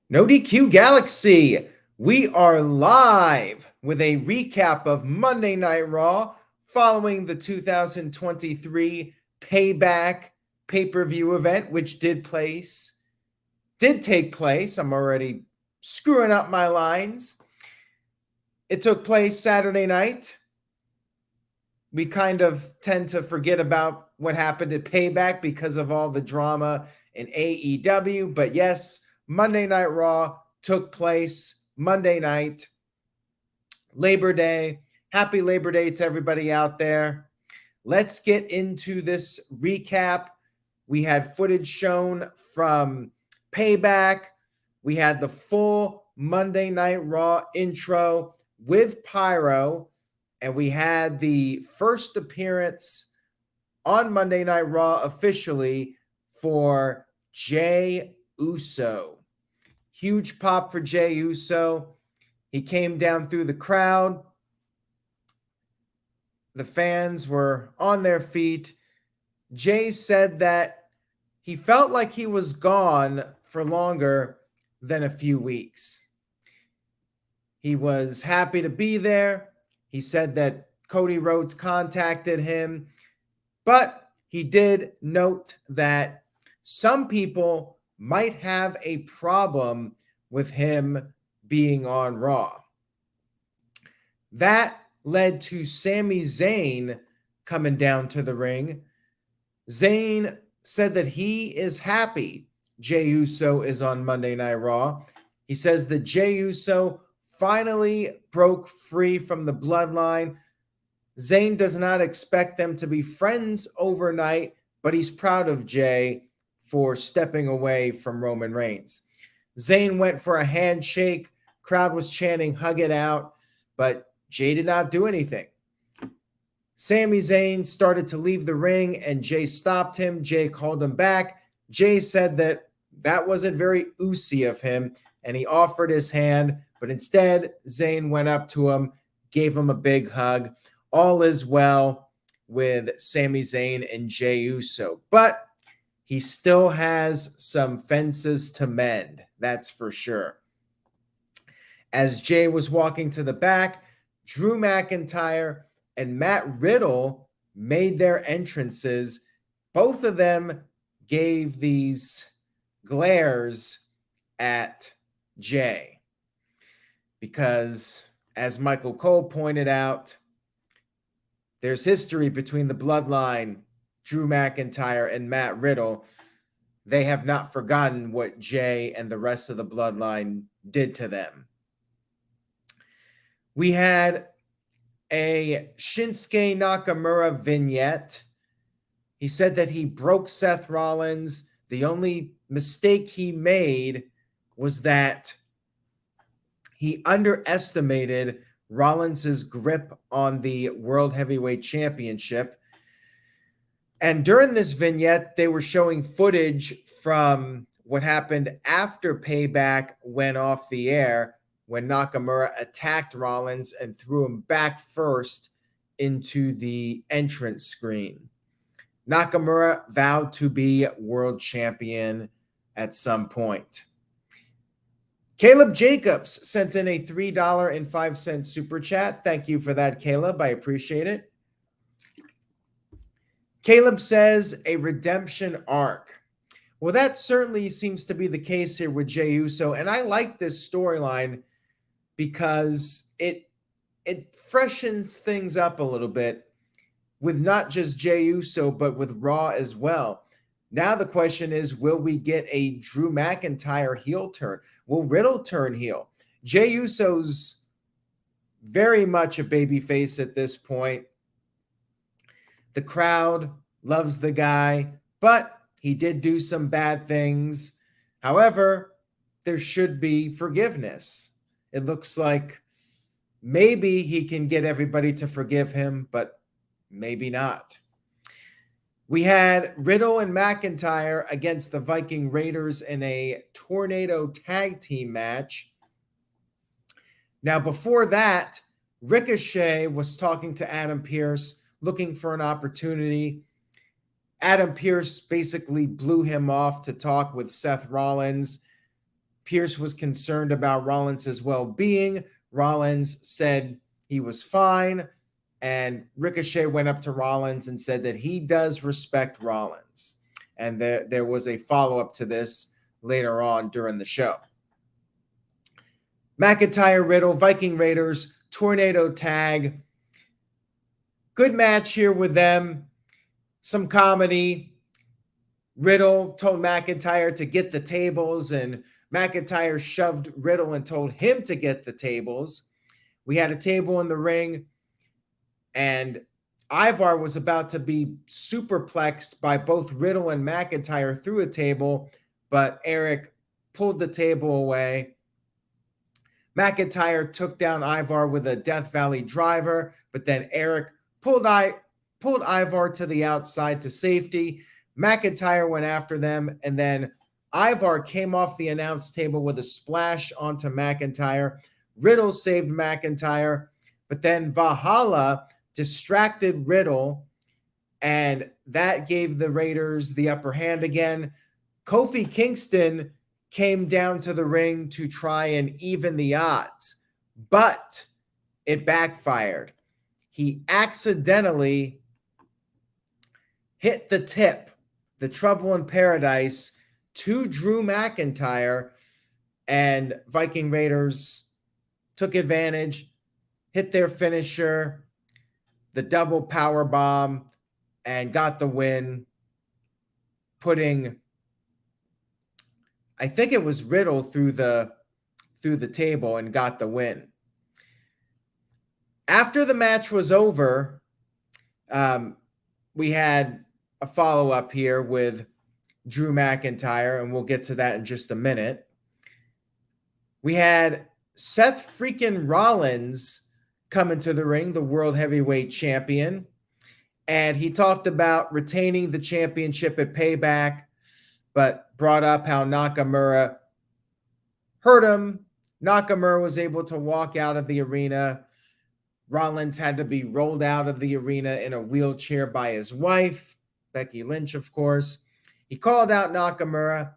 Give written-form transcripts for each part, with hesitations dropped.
No DQ Galaxy, we are live with a recap of Monday Night Raw following the 2023 Payback pay-per-view event, which did take place. I'm already screwing up my lines. It took place Saturday night. We kind of tend to forget about what happened at Payback because of all the drama in AEW, but yes, Monday Night Raw took place Monday night, Labor Day. Happy Labor Day to everybody out there. Let's get into this recap. We had footage shown from Payback. We had the full Monday Night Raw intro with Pyro, and we had the first appearance on Monday Night Raw officially for Jey Uso. Huge pop for Jey Uso. He came down through the crowd. The fans were on their feet. Jey said that he felt like he was gone for longer than a few weeks. He was happy to be there. He said that Cody Rhodes contacted him, but he did note that some people might have a problem with him being on Raw. That led to Sami Zayn coming down to the ring. Zayn said that he is happy Jey Uso is on Monday Night Raw. He says that Jey Uso finally broke free from the bloodline. Zayn does not expect them to be friends overnight, but he's proud of Jey for stepping away from Roman Reigns. Zayn went for a handshake. Crowd was chanting, "Hug it out," but Jey did not do anything. Sami Zayn started to leave the ring, and Jey stopped him. Jey called him back. Jey said that wasn't very Usy of him, and he offered his hand, but instead, Zayn went up to him, gave him a big hug. All is well with Sami Zayn and Jey Uso, but he still has some fences to mend, that's for sure. As Jey was walking to the back, Drew McIntyre and Matt Riddle made their entrances. Both of them gave these glares at Jey because, as Michael Cole pointed out, there's history between the bloodline, Drew McIntyre and Matt Riddle. They have not forgotten what Jey and the rest of the bloodline did to them. We had a Shinsuke Nakamura vignette. He said that he broke Seth Rollins. The only mistake he made was that he underestimated Rollins' grip on the World Heavyweight Championship. And during this vignette, they were showing footage from what happened after Payback went off the air, when Nakamura attacked Rollins and threw him back first into the entrance screen. Nakamura vowed to be world champion at some point. Caleb Jacobs sent in a $3.05 super chat. Thank you for that, Caleb. I appreciate it. Caleb says a redemption arc. Well, that certainly seems to be the case here with Jey Uso, and I like this storyline because it freshens things up a little bit with not just Jey Uso, but with Raw as well. Now the question is, will we get a Drew McIntyre heel turn? Will Riddle turn heel? Jey Uso's very much a babyface at this point. The crowd loves the guy, but he did do some bad things. However, there should be forgiveness. It looks like maybe he can get everybody to forgive him, but maybe not. We had Riddle and McIntyre against the Viking Raiders in a tornado tag team match. Now, before that, Ricochet was talking to Adam Pearce, looking for an opportunity. Adam Pearce basically blew him off to talk with Seth Rollins. Pierce was concerned about Rollins' well-being. Rollins said he was fine. And Ricochet went up to Rollins and said that he does respect Rollins. And there was a follow-up to this later on during the show. McIntyre, Riddle, Viking Raiders, Tornado Tag. Good match here with them. Some comedy. Riddle told McIntyre to get the tables, and McIntyre shoved Riddle and told him to get the tables. We had a table in the ring, and Ivar was about to be superplexed by both Riddle and McIntyre through a table, but Eric pulled the table away. McIntyre took down Ivar with a Death Valley driver, but then Eric pulled Ivar to the outside to safety. McIntyre went after them, and then Ivar came off the announce table with a splash onto McIntyre. Riddle saved McIntyre, but then Valhalla distracted Riddle, and that gave the Raiders the upper hand again. Kofi Kingston came down to the ring to try and even the odds, but it backfired. He accidentally hit the tip, the Trouble in Paradise, to Drew McIntyre, and Viking Raiders took advantage, hit their finisher, the double power bomb, and got the win, putting, I think it was Riddle through the table and got the win. After the match was over, we had a follow-up here with Drew McIntyre, and we'll get to that in just a minute. We had Seth freaking Rollins come into the ring, the World Heavyweight Champion, and he talked about retaining the championship at Payback, but brought up how Nakamura hurt him. Nakamura was able to walk out of the arena. Rollins had to be rolled out of the arena in a wheelchair by his wife, Becky Lynch, of course. He called out Nakamura.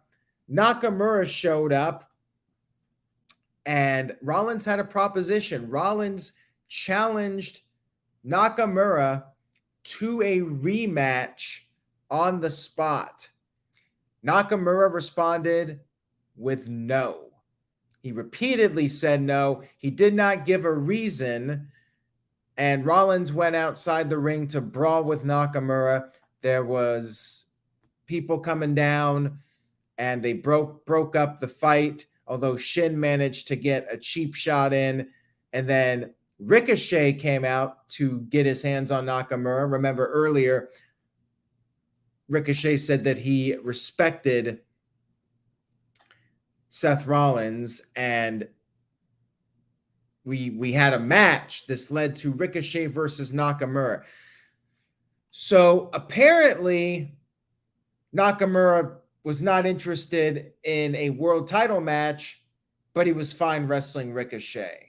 Nakamura showed up, and Rollins had a proposition. Rollins challenged Nakamura to a rematch on the spot. Nakamura responded with no. He repeatedly said no. He did not give a reason, and Rollins went outside the ring to brawl with Nakamura. There was people coming down, and they broke up the fight, although Shin managed to get a cheap shot in, and then Ricochet came out to get his hands on Nakamura. Remember earlier, Ricochet said that he respected Seth Rollins, and we had a match. This led to Ricochet versus Nakamura. So apparently Nakamura was not interested in a world title match, but he was fine wrestling Ricochet.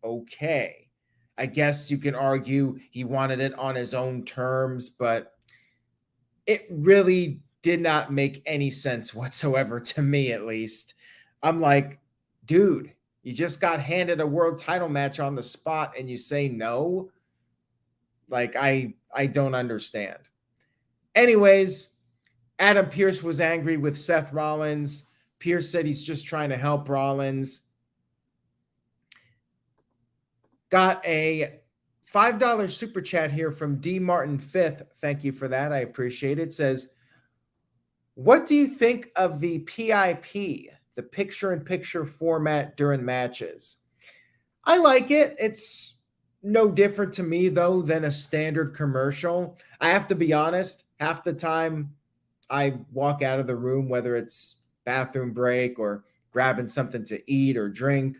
Okay. I guess you can argue he wanted it on his own terms, but it really did not make any sense whatsoever, to me at least. I'm like, dude, you just got handed a world title match on the spot and you say no? Like, I don't understand. Anyways, Adam Pearce was angry with Seth Rollins. Pearce said he's just trying to help Rollins. Got a $5 super chat here from D. Martin 5th. Thank you for that. I appreciate it. It says, what do you think of the PIP, the picture-in-picture format during matches? I like it. It's no different to me, though, than a standard commercial. I have to be honest, half the time I walk out of the room, whether it's bathroom break or grabbing something to eat or drink,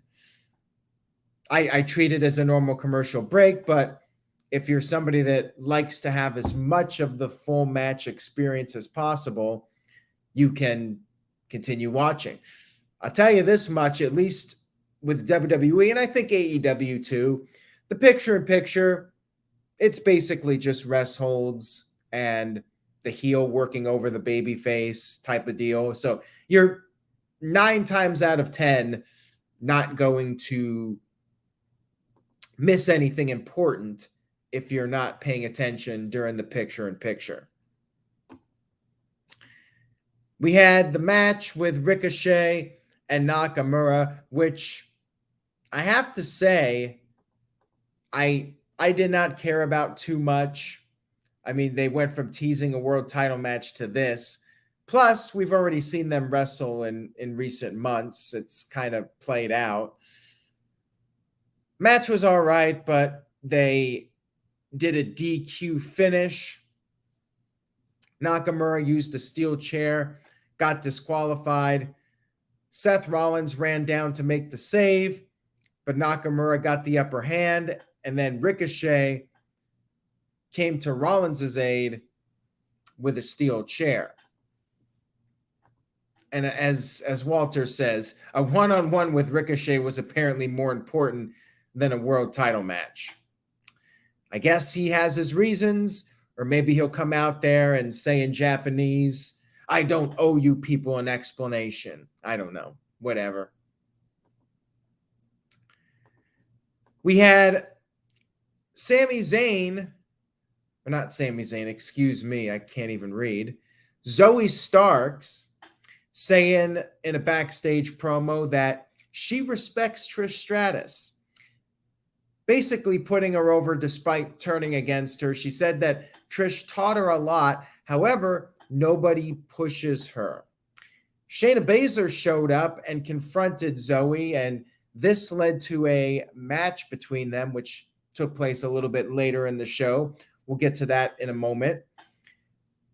I treat it as a normal commercial break. But if you're somebody that likes to have as much of the full match experience as possible, you can continue watching. I'll tell you this much, at least with WWE, and I think AEW too, the picture-in-picture, it's basically just rest holds and the heel working over the baby face type of deal. So you're 9 times out of 10 not going to miss anything important if you're not paying attention during the picture-in-picture. We had the match with Ricochet and Nakamura, which I have to say I did not care about too much. I mean, they went from teasing a world title match to this. Plus, we've already seen them wrestle in recent months. It's kind of played out. Match was all right, but they did a DQ finish. Nakamura used a steel chair, got disqualified. Seth Rollins ran down to make the save, but Nakamura got the upper hand, and then Ricochet came to Rollins' aid with a steel chair. And as Walter says, a one-on-one with Ricochet was apparently more important than a world title match. I guess he has his reasons, or maybe he'll come out there and say in Japanese, "I don't owe you people an explanation." I don't know. Whatever. We had Sami Zayn, or not Sami Zayn, excuse me, I can't even read. Zoe Starks saying in a backstage promo that she respects Trish Stratus, basically putting her over despite turning against her. She said that Trish taught her a lot. However, nobody pushes her. Shayna Baszler showed up and confronted Zoe, and this led to a match between them, which took place a little bit later in the show. We'll get to that in a moment.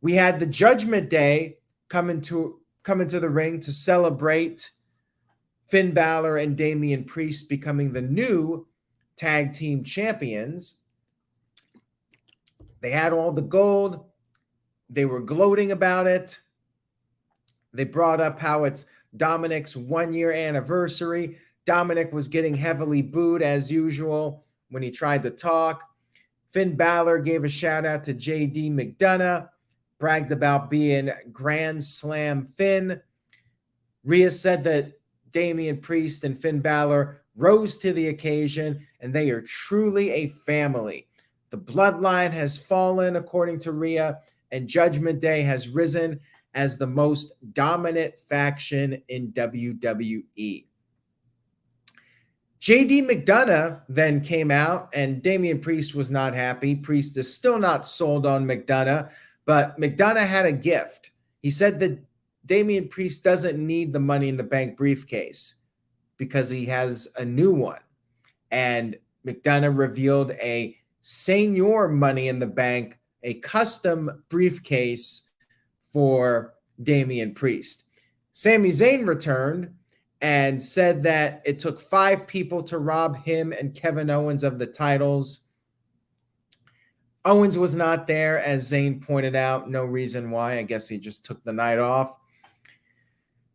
We had the Judgment Day come into the ring to celebrate Finn Balor and Damian Priest becoming the new tag team champions. They had all the gold. They were gloating about it. They brought up how it's Dominic's 1-year anniversary. Dominic was getting heavily booed as usual when he tried to talk. Finn Balor gave a shout out to JD McDonough, bragged about being Grand Slam Finn. Rhea said that Damian Priest and Finn Balor rose to the occasion, and they are truly a family. The bloodline has fallen, according to Rhea, and Judgment Day has risen as the most dominant faction in WWE. JD McDonough then came out, and Damian Priest was not happy. Priest is still not sold on McDonough, but McDonough had a gift. He said that Damian Priest doesn't need the Money in the Bank briefcase because he has a new one. And McDonough revealed a Senior Money in the Bank, a custom briefcase for Damian Priest. Sami Zayn returned and said that it took 5 people to rob him and Kevin Owens of the titles. Owens was not there, as Zayn pointed out. No reason why. I guess he just took the night off.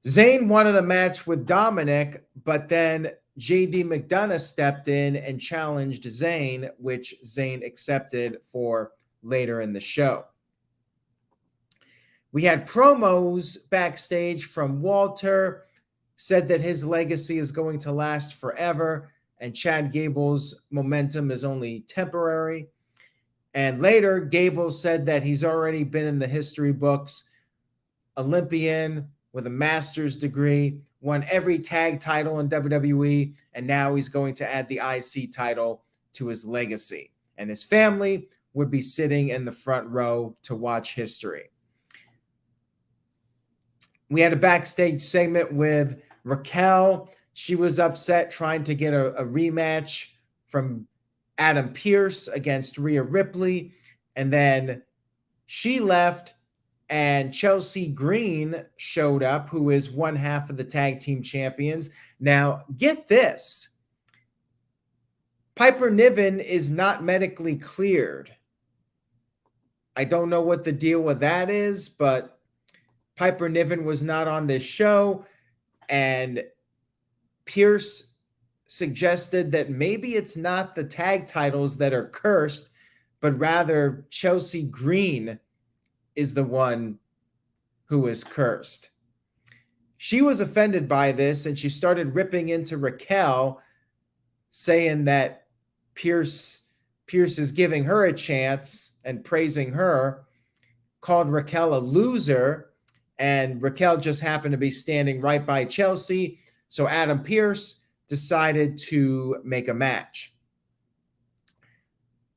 Zayn wanted a match with Dominic, but then JD McDonough stepped in and challenged Zayn, which Zayn accepted for later in the show. We had promos backstage from Walter, said that his legacy is going to last forever, and Chad Gable's momentum is only temporary. And later, Gable said that he's already been in the history books, Olympian with a master's degree, won every tag title in WWE, and now he's going to add the IC title to his legacy. And his family would be sitting in the front row to watch history. We had a backstage segment with Raquel. She was upset trying to get a rematch from Adam Pearce against Rhea Ripley. And then she left, and Chelsea Green showed up, who is one half of the tag team champions. Now, get this. Piper Niven is not medically cleared. I don't know what the deal with that is, but Piper Niven was not on this show, and Pierce suggested that maybe it's not the tag titles that are cursed, but rather Chelsea Green is the one who is cursed. She was offended by this and she started ripping into Raquel, saying that Pierce is giving her a chance and praising her, called Raquel a loser, and Raquel just happened to be standing right by Chelsea, so Adam Pearce decided to make a match.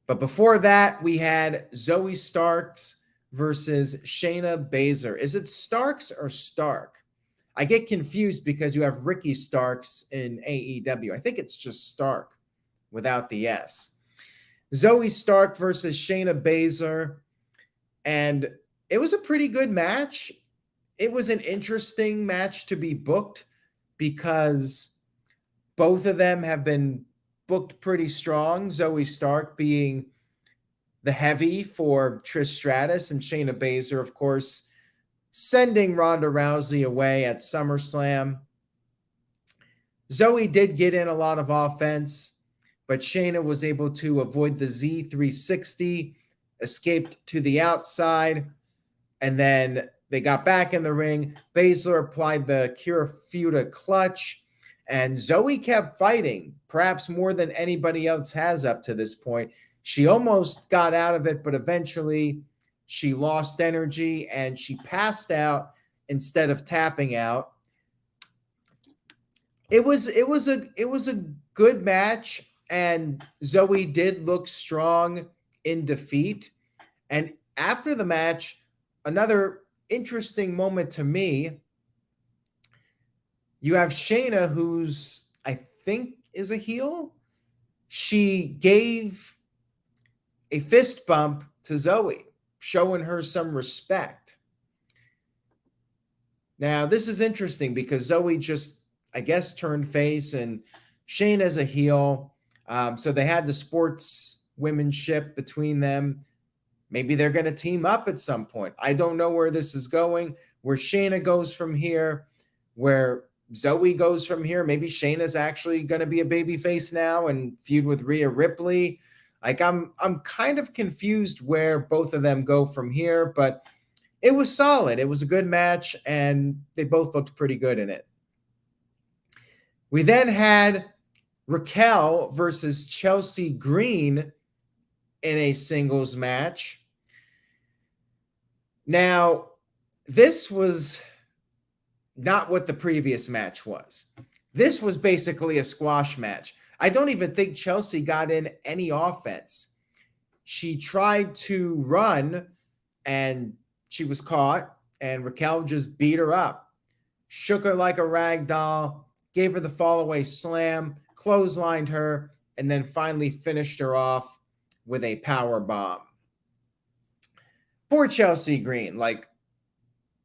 But before that, we had Zoe Starks versus Shayna Baszler. Is it Starks or Stark? I get confused because you have Ricky Starks in AEW. I think it's just Stark without the S. Zoe Stark versus Shayna Baszler. And it was a pretty good match. It was an interesting match to be booked because both of them have been booked pretty strong. Zoe Stark being the heavy for Trish Stratus, and Shayna Baszler, of course, sending Ronda Rousey away at SummerSlam. Zoe did get in a lot of offense, but Shayna was able to avoid the Z360, escaped to the outside, and then they got back in the ring. Baszler applied the Kirifuda clutch, and Zoe kept fighting, perhaps more than anybody else has up to this point. She almost got out of it, but eventually she lost energy and she passed out instead of tapping out. It was a good match, and Zoe did look strong in defeat. And after the match, another interesting moment to me, you have Shayna, who's, I think, is a heel. She gave a fist bump to Zoe, showing her some respect. Now, this is interesting because Zoe just, I guess, turned face and Shayna's a heel. So they had the sportswomanship between them. Maybe they're going to team up at some point. I don't know where this is going, where Shayna goes from here, where Zoe goes from here. Maybe Shayna's actually going to be a babyface now and feud with Rhea Ripley. Like, I'm kind of confused where both of them go from here, but it was solid. It was a good match, and they both looked pretty good in it. We then had Raquel versus Chelsea Green in a singles match. Now, this was not what the previous match was. This was basically a squash match. I don't even think Chelsea got in any offense. She tried to run, and she was caught, and Raquel just beat her up, shook her like a rag doll, gave her the fallaway slam, clotheslined her, and then finally finished her off with a power bomb. Poor Chelsea Green. Like,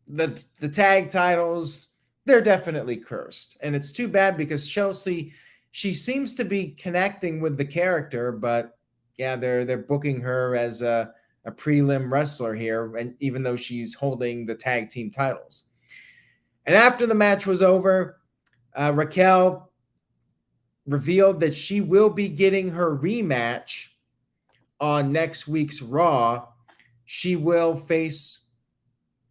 the tag titles, they're definitely cursed. And it's too bad because Chelsea, she seems to be connecting with the character, but yeah, they're booking her as a prelim wrestler here, and even though she's holding the tag team titles. And after the match was over, Raquel revealed that she will be getting her rematch on next week's Raw. She will face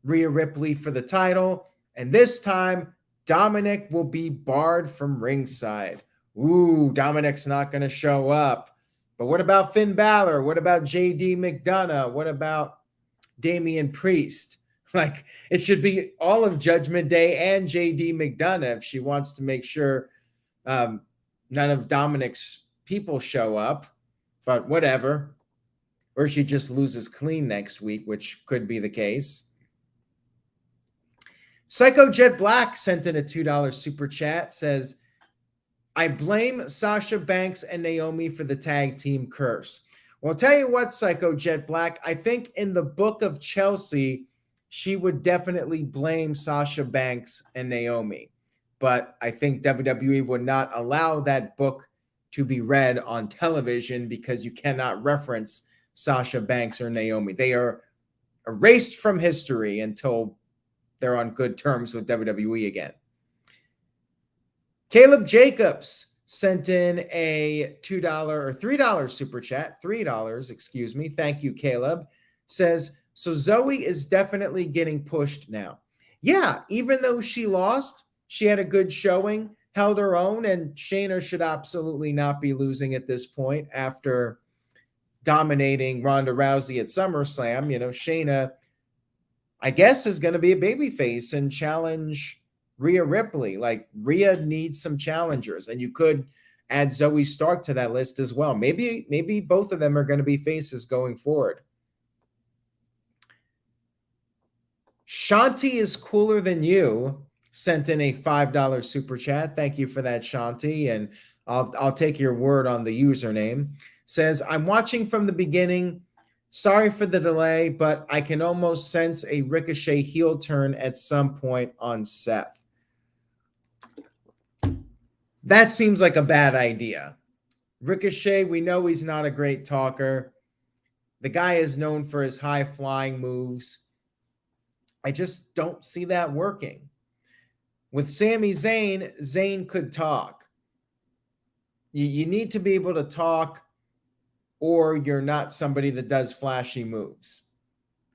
Rhea Ripley for the title, and this time Dominic will be barred from ringside. Ooh, Dominic's not going to show up. But what about Finn Balor? What about JD McDonough? What about Damian Priest? Like, it should be all of Judgment Day and JD McDonough if she wants to make sure none of Dominic's people show up. But whatever. Or she just loses clean next week, which could be the case. Psycho Jet Black sent in a $2 super chat, says, I blame Sasha Banks and Naomi for the tag team curse. Well, I'll tell you what, Psycho Jet Black, I think in the book of Chelsea, she would definitely blame Sasha Banks and Naomi. But I think WWE would not allow that book to be read on television because you cannot reference Sasha Banks or Naomi. They are erased from history until they're on good terms with WWE again. Caleb Jacobs sent in a $2 or $3 super chat. $3, excuse me. Thank you, Caleb. Says, so Zoe is definitely getting pushed now. yeah, even though she lost, she had a good showing, held her own, and Shayna should absolutely not be losing at this point after dominating Ronda Rousey at SummerSlam. Shayna, I guess, is going to be a babyface and challenge Rhea Ripley. Like, Rhea needs some challengers, and you could add Zoe Stark to that list as well. Maybe both of them are going to be faces going forward. Shanti is cooler than you sent in a $5 super chat. Thank you for that, Shanti, and I'll take your word on the username. Says, I'm watching from the beginning. Sorry for the delay, but I can almost sense a Ricochet heel turn at some point on Seth. That seems like a bad idea. Ricochet, we know he's not a great talker. The guy is known for his high-flying moves. I just don't see that working. With Sami Zayn, Zayn could talk. You need to be able to talk, or you're not somebody that does flashy moves.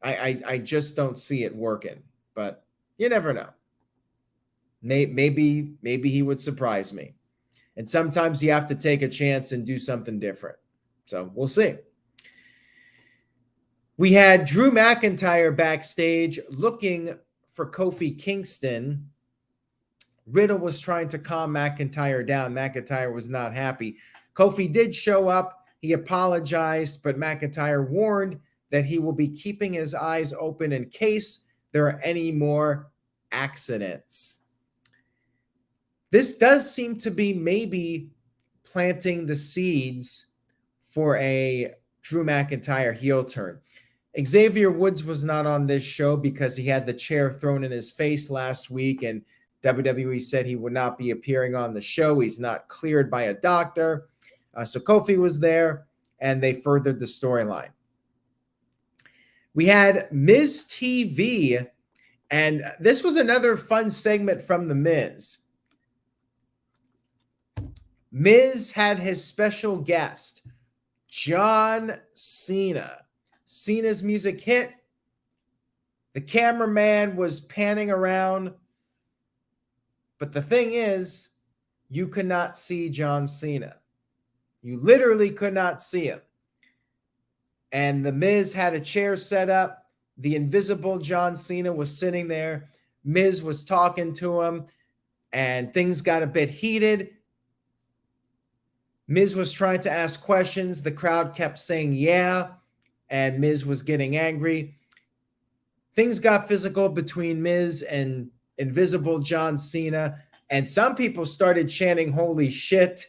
I just don't see it working, but you never know. Maybe he would surprise me. And sometimes you have to take a chance and do something different. So we'll see. We had Drew McIntyre backstage looking for Kofi Kingston. Riddle was trying to calm McIntyre down. McIntyre was not happy. Kofi did show up. He apologized, but McIntyre warned that he will be keeping his eyes open in case there are any more accidents. This does seem to be maybe planting the seeds for a Drew McIntyre heel turn. Xavier Woods was not on this show because he had the chair thrown in his face last week, and WWE said he would not be appearing on the show. He's not cleared by a doctor. So Kofi was there, and they furthered the storyline. We had Miz TV, and this was another fun segment from The Miz. Miz had his special guest, John Cena. Cena's music hit. The cameraman was panning around. But the thing is, you could not see John Cena. You literally could not see him. And The Miz had a chair set up. The invisible John Cena was sitting there. Miz was talking to him, and things got a bit heated. Miz was trying to ask questions. The crowd kept saying, yeah, and Miz was getting angry. Things got physical between Miz and invisible John Cena, and some people started chanting, holy shit.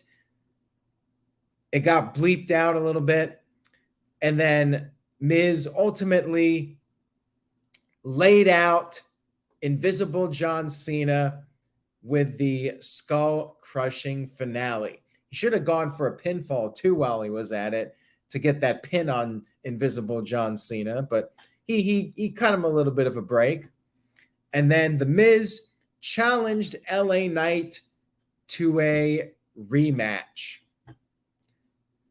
It got bleeped out a little bit, and then Miz ultimately laid out invisible John Cena with the skull-crushing finale. He should have gone for a pinfall, too, while he was at it to get that pin on invisible John Cena, but he cut him a little bit of a break. And then The Miz challenged LA Knight to a rematch.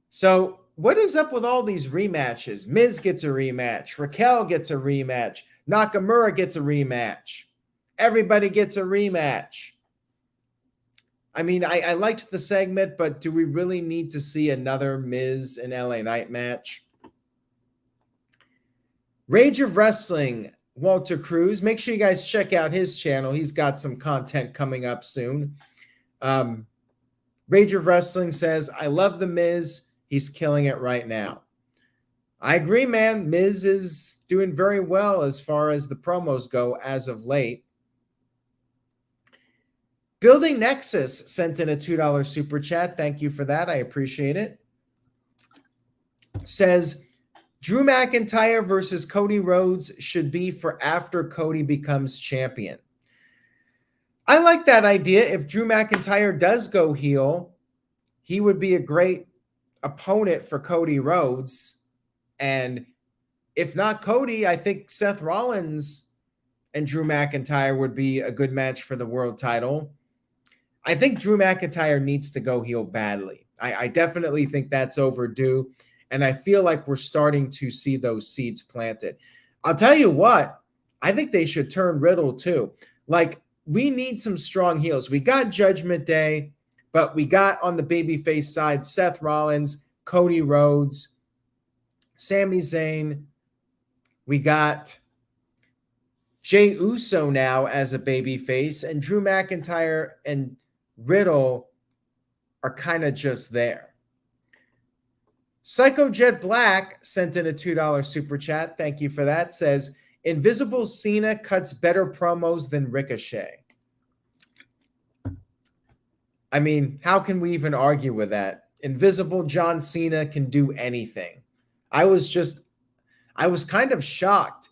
So what is up with all these rematches? Miz gets a rematch. Raquel gets a rematch. Nakamura gets a rematch. Everybody gets a rematch. I mean, I liked the segment, but do we really need to see another Miz and LA Knight match? Rage of Wrestling, Walter Cruz. Make sure you guys check out his channel. He's got some content coming up soon. Rage of Wrestling says, I love the Miz. He's killing it right now. I agree, man. Miz is doing very well as far as the promos go as of late. Building Nexus sent in a $2 super chat. Thank you for that. I appreciate it. Says, Drew McIntyre versus Cody Rhodes should be for after Cody becomes champion. I like that idea. If Drew McIntyre does go heel, he would be a great opponent for Cody Rhodes. And if not Cody, I think Seth Rollins and Drew McIntyre would be a good match for the world title. I think Drew McIntyre needs to go heel badly. I definitely think that's overdue. And I feel like we're starting to see those seeds planted. I'll tell you what, I think they should turn Riddle too. Like, we need some strong heels. We got Judgment Day, but we got on the babyface side Seth Rollins, Cody Rhodes, Sami Zayn. We got Jey Uso now as a babyface, and Drew McIntyre and Riddle are kind of just there. Psycho Jet Black sent in a $2 super chat. Thank you for that. Says, Invisible Cena cuts better promos than Ricochet. I mean, how can we even argue with that? Invisible John Cena can do anything. I was kind of shocked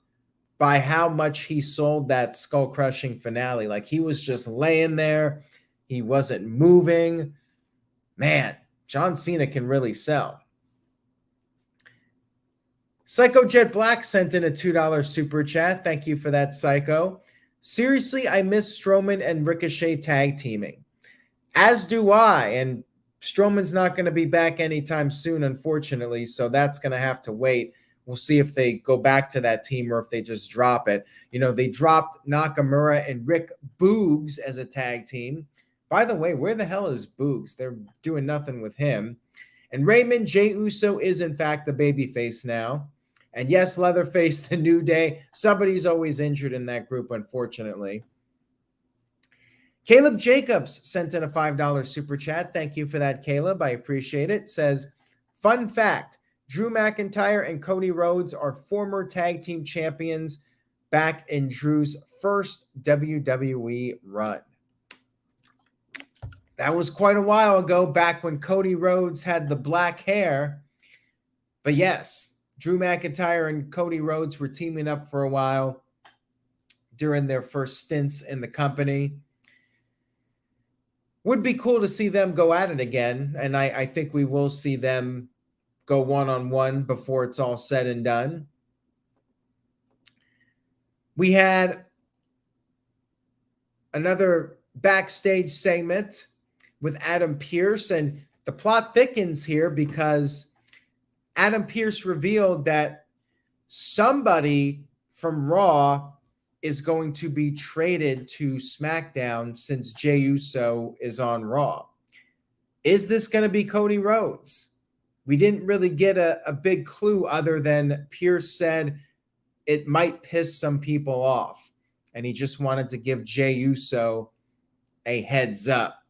by how much he sold that skull-crushing finale. Like, he was just laying there. He wasn't moving. Man, John Cena can really sell. Psycho Jet Black sent in a $2 super chat. Thank you for that, Psycho. Seriously, I miss Strowman and Ricochet tag teaming. As do I. And Strowman's not going to be back anytime soon, unfortunately. So that's going to have to wait. We'll see if they go back to that team or if they just drop it. You know, they dropped Nakamura and Rick Boogs as a tag team. By the way, where the hell is Boogs? They're doing nothing with him. And Raymond Jey Uso is, in fact, the babyface now. And yes, Leatherface, the New Day. Somebody's always injured in that group, unfortunately. Caleb Jacobs sent in a $5 super chat. Thank you for that, Caleb. I appreciate it. Says, fun fact, Drew McIntyre and Cody Rhodes are former tag team champions back in Drew's first WWE run. That was quite a while ago, back when Cody Rhodes had the black hair. But yes, Drew McIntyre and Cody Rhodes were teaming up for a while during their first stints in the company. Would be cool to see them go at it again, and I think we will see them go one-on-one before it's all said and done. We had another backstage segment with Adam Pearce, and the plot thickens here because Adam Pearce revealed that somebody from Raw is going to be traded to SmackDown since Jey Uso is on Raw. Is this going to be Cody Rhodes? We didn't really get a big clue other than Pearce said it might piss some people off, and he just wanted to give Jey Uso a heads up.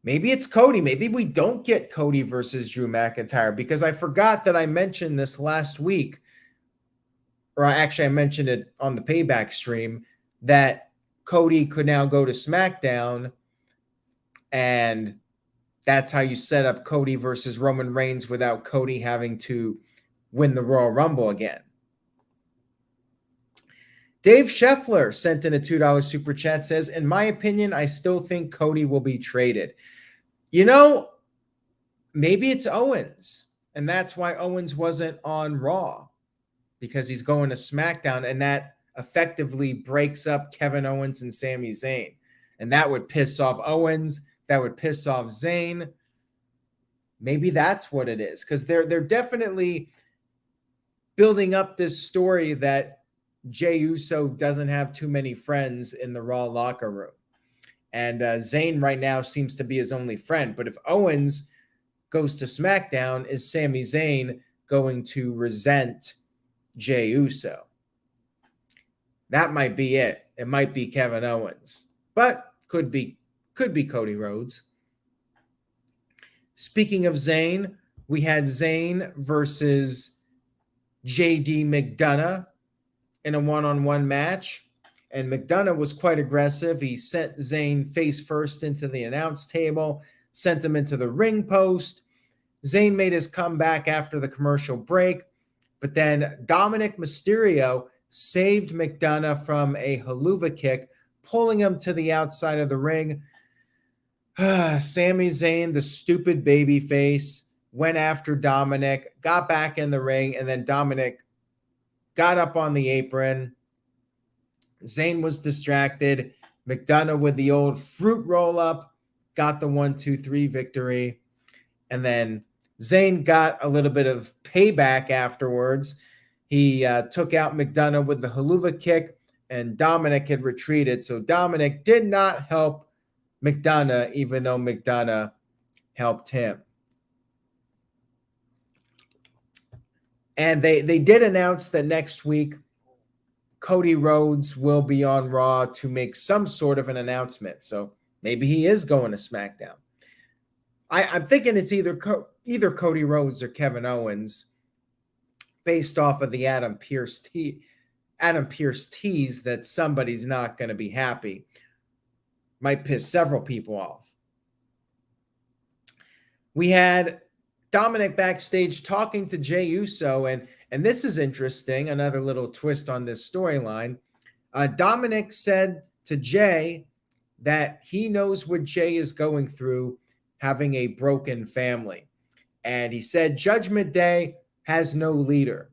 Maybe it's Cody. Maybe we don't get Cody versus Drew McIntyre, because I forgot that I mentioned this last week, or actually I mentioned it on the Payback stream, that Cody could now go to SmackDown, and that's how you set up Cody versus Roman Reigns without Cody having to win the Royal Rumble again. Dave Scheffler sent in a $2 super chat, says, in my opinion, I still think Cody will be traded. You know, maybe it's Owens, and that's why Owens wasn't on Raw, because he's going to SmackDown, and that effectively breaks up Kevin Owens and Sami Zayn. And that would piss off Owens. That would piss off Zayn. Maybe that's what it is, because they're definitely building up this story that Jey Uso doesn't have too many friends in the Raw locker room. And Zayn right now seems to be his only friend. But if Owens goes to SmackDown, is Sami Zayn going to resent Jey Uso? That might be it. It might be Kevin Owens, but could be Cody Rhodes. Speaking of Zayn, we had Zayn versus JD McDonough in a one-on-one match, and McDonough was quite aggressive. He sent Zayn face first into the announce table, sent him into the ring post. Zayn made his comeback after the commercial break, but then Dominic Mysterio saved McDonough from a haluva kick, pulling him to the outside of the ring. Sami Zayn, the stupid baby face, went after Dominic, got back in the ring, and then Dominic got up on the apron. Zayn was distracted. McDonough with the old fruit roll-up got the 1-2-3 victory. And then Zayn got a little bit of payback afterwards. He took out McDonough with the haluva kick, and Dominic had retreated. So Dominic did not help McDonough, even though McDonough helped him. And they did announce that next week Cody Rhodes will be on Raw to make some sort of an announcement. So maybe he is going to SmackDown. I'm thinking it's either Cody Rhodes or Kevin Owens, based off of the Adam Pearce tease that somebody's not going to be happy. Might piss several people off. We had Dominic backstage talking to Jey Uso, and this is interesting, another little twist on this storyline. Dominic said to Jey that he knows what Jey is going through, having a broken family. And he said Judgment Day has no leader.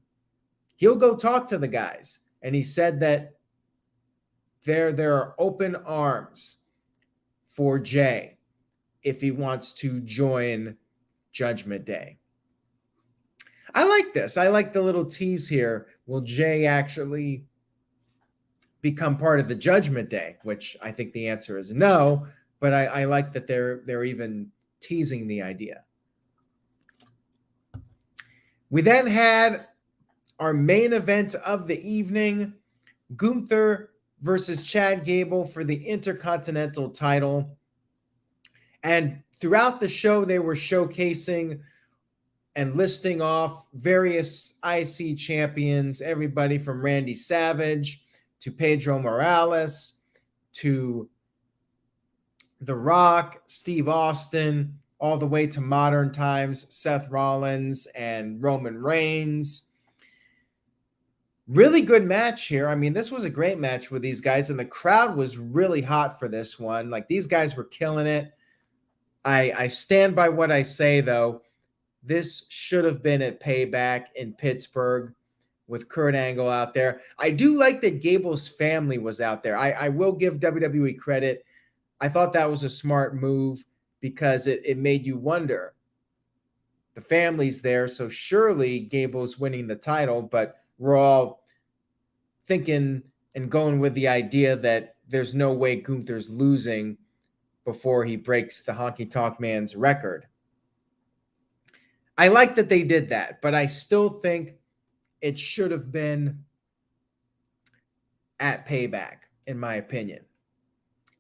He'll go talk to the guys. And he said that there are open arms for Jey if he wants to join Judgment Day. I like this. I like the little tease here. Will Jey actually become part of the Judgment Day? Which I think the answer is no, but I like that they're even teasing the idea. We then had our main event of the evening, Gunther versus Chad Gable for the Intercontinental title. And throughout the show, they were showcasing and listing off various IC champions, everybody from Randy Savage to Pedro Morales to The Rock, Steve Austin, all the way to modern times, Seth Rollins and Roman Reigns. Really good match here. I mean, this was a great match with these guys, and the crowd was really hot for this one. Like, these guys were killing it. I stand by what I say, though. This should have been at Payback in Pittsburgh with Kurt Angle out there. I do like that Gable's family was out there. I will give WWE credit. I thought that was a smart move because it made you wonder. The family's there, so surely Gable's winning the title, but we're all thinking and going with the idea that there's no way Gunther's losing before he breaks the Honky Tonk Man's record. I like that they did that, but I still think it should have been at Payback, in my opinion.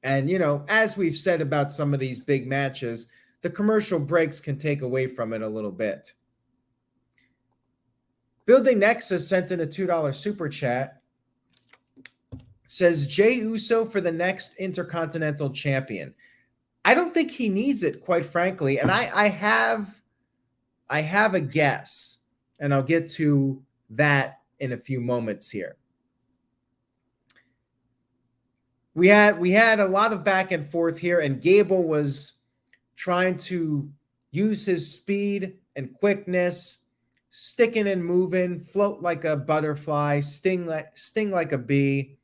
And, you know, as we've said about some of these big matches, the commercial breaks can take away from it a little bit. Building Nexus sent in a $2 super chat. Says Jey Uso for the next Intercontinental Champion. I don't think he needs it, quite frankly. And I have a guess, and I'll get to that in a few moments here. We had a lot of back and forth here, and Gable was trying to use his speed and quickness, sticking and moving, float like a butterfly, sting like a bee.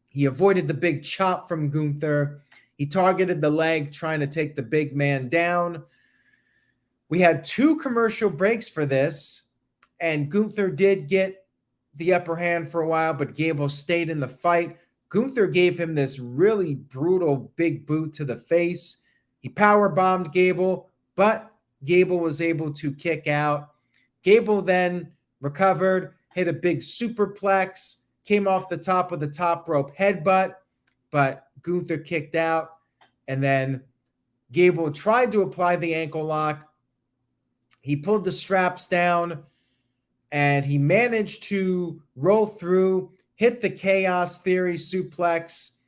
He avoided the big chop from Gunther. He targeted the leg, trying to take the big man down. We had 2 commercial breaks for this, and Gunther did get the upper hand for a while, but Gable stayed in the fight. Gunther gave him this really brutal big boot to the face. He powerbombed Gable, but Gable was able to kick out. Gable then recovered, hit a big superplex, came off the top of the top rope headbutt, but Gunther kicked out. And then Gable tried to apply the ankle lock. He pulled the straps down, and he managed to roll through, hit the Chaos Theory suplex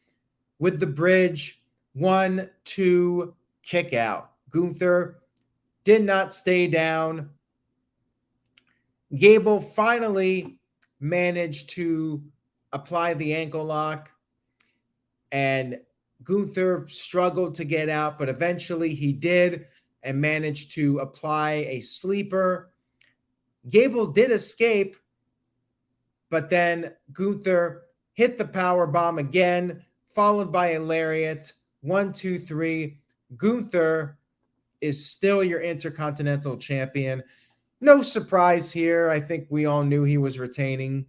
with the bridge. 1, 2, kick out. Gunther did not stay down. Gable finally managed to apply the ankle lock, and Gunther struggled to get out, but eventually he did and managed to apply a sleeper. Gable did escape, but then Gunther hit the power bomb again, followed by a lariat. 1, 2, 3. Gunther is still your Intercontinental Champion. No surprise here. I think we all knew he was retaining,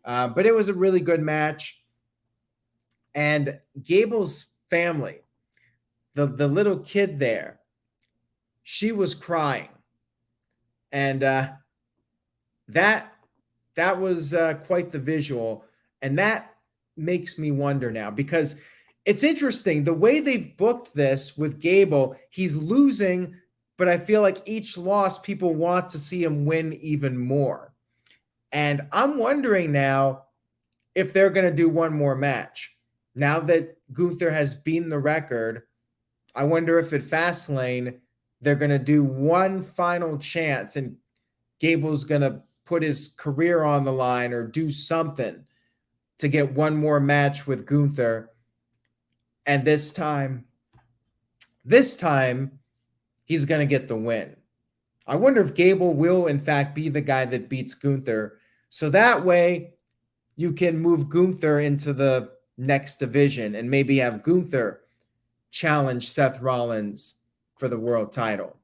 but it was a really good match. And Gable's family, the little kid there, she was crying, and that that was quite the visual, and that makes me wonder now because it's interesting the way they've booked this with Gable. He's losing, but I feel like each loss people want to see him win even more. And I'm wondering now if they're going to do one more match. Now that Gunther has beaten the record, I wonder if at Fastlane they're going to do one final chance and Gable's going to put his career on the line or do something to get one more match with Gunther. And this time, he's going to get the win. I wonder if Gable will, in fact, be the guy that beats Gunther. So that way, you can move Gunther into the next division and maybe have Gunther challenge Seth Rollins for the world title.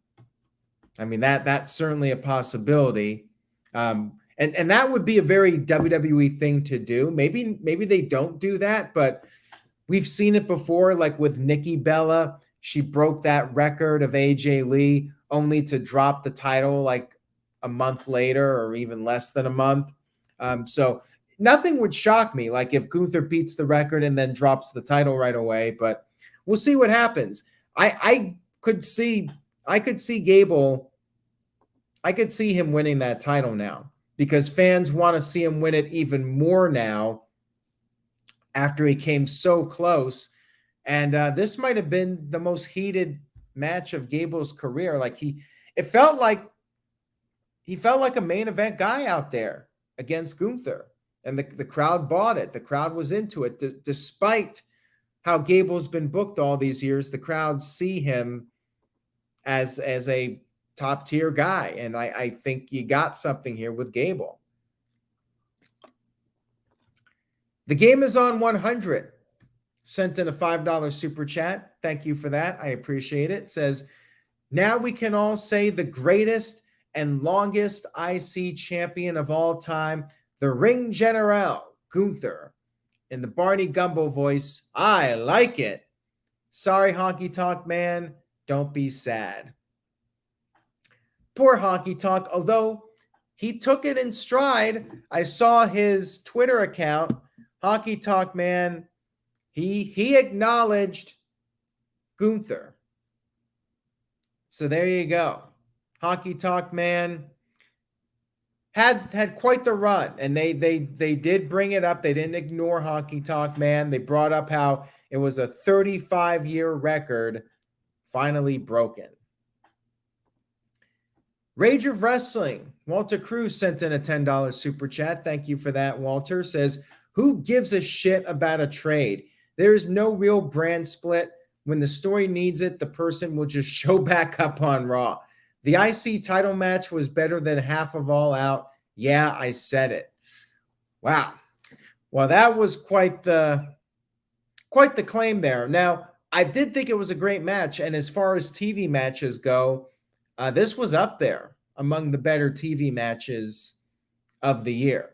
I mean, that's certainly a possibility. And that would be a very WWE thing to do. Maybe they don't do that, but we've seen it before, like with Nikki Bella. She broke that record of AJ Lee only to drop the title like a month later or even less than a month. So nothing would shock me, like if Gunther beats the record and then drops the title right away, but we'll see what happens. I could see Gable. I could see him winning that title now because fans want to see him win it even more now after he came so close. And this might have been the most heated match of Gable's career. Like he felt like a main event guy out there against Gunther. And the crowd bought it. The crowd was into it. Despite how Gable's been booked all these years, the crowd see him as a top tier guy. And I think you got something here with Gable. The game is on 100. Sent in a $5 super chat. Thank you for that. I appreciate it. It says, now we can all say the greatest and longest IC champion of all time, the Ring General, Gunther. In the Barney Gumbo voice, I like it. Sorry, Honky Tonk Man, don't be sad. Poor Honky Tonk, although he took it in stride. I saw his Twitter account, Honky Tonk Man. He acknowledged Gunther. So there you go. Honky Tonk Man had quite the run, and they did bring it up. They didn't ignore Honky Tonk Man. They brought up how it was a 35-year record finally broken. Rage of Wrestling. Walter Cruz sent in a $10 super chat. Thank you for that, Walter. Says, who gives a shit about a trade? There is no real brand split. When the story needs it, the person will just show back up on Raw. The IC title match was better than half of All Out. Yeah, I said it. Wow. Well, that was quite the claim there. Now, I did think it was a great match, and as far as TV matches go, this was up there among the better TV matches of the year.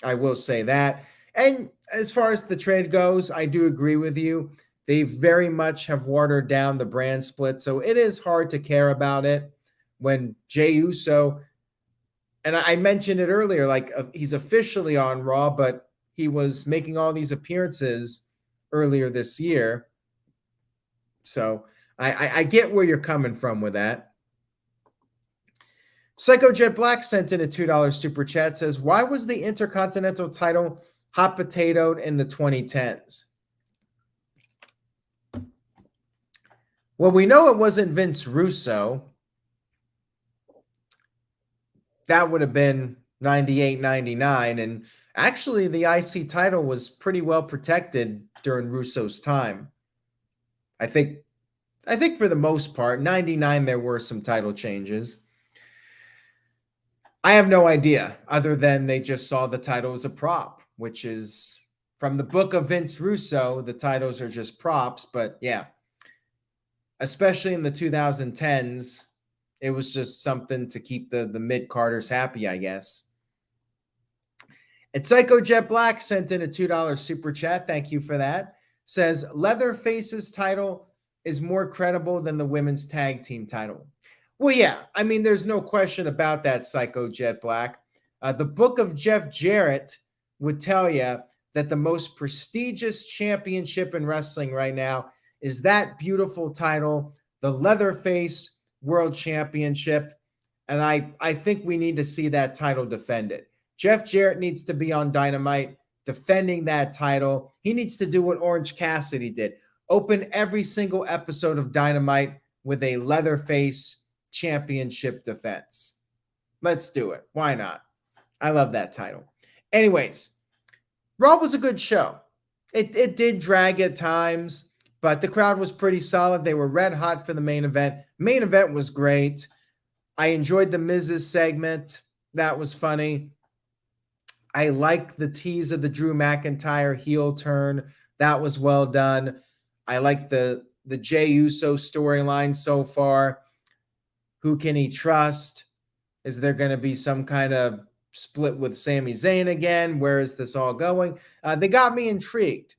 I will say that. And as far as the trade goes, I do agree with you. They very much have watered down the brand split, so it is hard to care about it when Jey Uso, and I mentioned it earlier, like he's officially on Raw, but he was making all these appearances earlier this year. So I get where you're coming from with that. Psycho Jet Black sent in a $2 super chat, says, why was the Intercontinental title hot potatoed in the 2010s? Well, we know it wasn't Vince Russo. That would have been 98, 99. And actually, the IC title was pretty well protected during Russo's time. I think for the most part, 99, there were some title changes. I have no idea, other than they just saw the title as a prop, which is from the book of Vince Russo. The titles are just props, but yeah, especially in the 2010s, It was just something to keep the mid-carders happy, I guess. And Psycho Jet Black sent in a $2 super chat. Thank you for that. Says, Leatherface's title is more credible than the women's tag team title. Well, yeah. I mean, there's no question about that, Psycho Jet Black. The book of Jeff Jarrett would tell you that the most prestigious championship in wrestling right now is that beautiful title, the Leatherface World Championship. And I think we need to see that title defended. Jeff Jarrett needs to be on Dynamite defending that title. He needs to do what Orange Cassidy did. Open every single episode of Dynamite with a Leatherface championship defense. Let's do it. Why not? I love that title. Anyways, Raw was a good show. It did drag at times, but the crowd was pretty solid. They were red hot for the main event. Main event was great. I enjoyed the Miz's segment. That was funny. I like the tease of the Drew McIntyre heel turn. That was well done. I like the Jey Uso storyline so far. Who can he trust? Is there going to be some kind of split with Sami Zayn again? Where is this all going? They got me intrigued.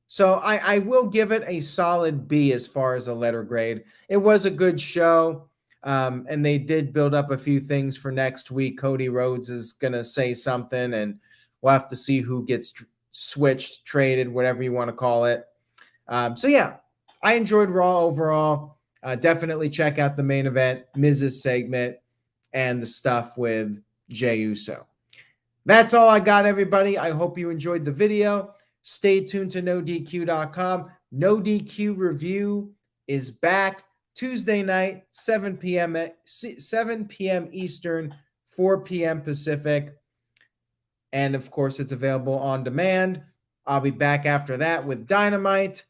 So I will give it a solid B as far as a letter grade. It was a good show. And they did build up a few things for next week. Cody Rhodes is going to say something, and we'll have to see who gets switched, traded, whatever you want to call it. So, yeah, I enjoyed Raw overall. Definitely check out the main event, Miz's segment, and the stuff with Jey Uso. That's all I got, everybody. I hope you enjoyed the video. Stay tuned to NoDQ.com. No DQ review is back. Tuesday night, 7 p.m. Eastern, 4 p.m. Pacific. And, of course, it's available on demand. I'll be back after that with Dynamite.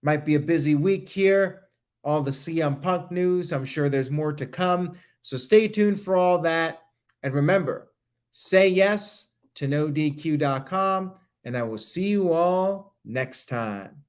Might be a busy week here. All the CM Punk news. I'm sure there's more to come. So stay tuned for all that. And remember, say yes to NoDQ.com. And I will see you all next time.